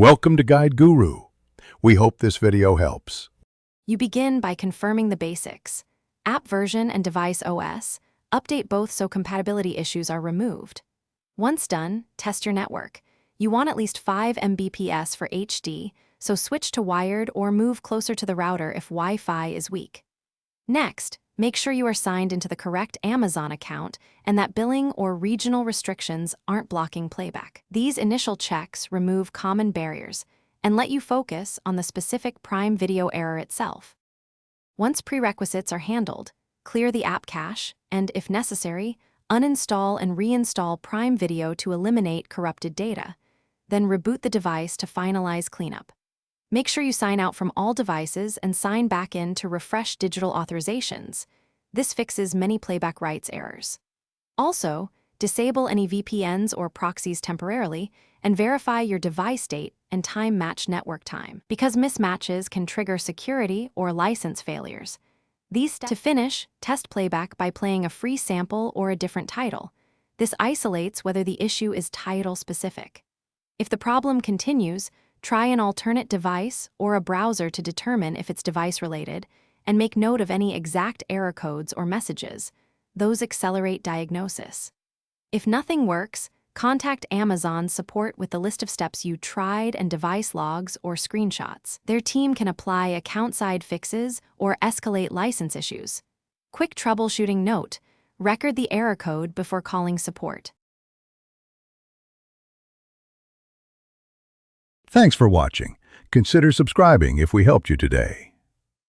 Welcome to Guide Guru. We hope this video helps. You begin by confirming the basics. App version and device OS. Update both so compatibility issues are removed. Once done, test your network. You want at least 5 Mbps for HD, so switch to wired or move closer to the router if Wi-Fi is weak. Next, make sure you are signed into the correct Amazon account and that billing or regional restrictions aren't blocking playback. These initial checks remove common barriers and let you focus on the specific Prime Video error itself. Once prerequisites are handled, clear the app cache and, if necessary, uninstall and reinstall Prime Video to eliminate corrupted data. Then reboot the device to finalize cleanup. Make sure you sign out from all devices and sign back in to refresh digital authorizations. This fixes many playback rights errors. Also, disable any VPNs or proxies temporarily and verify your device date and time-match network time, because mismatches can trigger security or license failures. These steps. To finish, test playback by playing a free sample or a different title. This isolates whether the issue is title-specific. If the problem continues, try an alternate device or a browser to determine if it's device-related, and make note of any exact error codes or messages. Those accelerate diagnosis. If nothing works, contact Amazon support with the list of steps you tried and device logs or screenshots. Their team can apply account-side fixes or escalate license issues. Quick troubleshooting note: record the error code before calling support. Thanks for watching. Consider subscribing if we helped you today.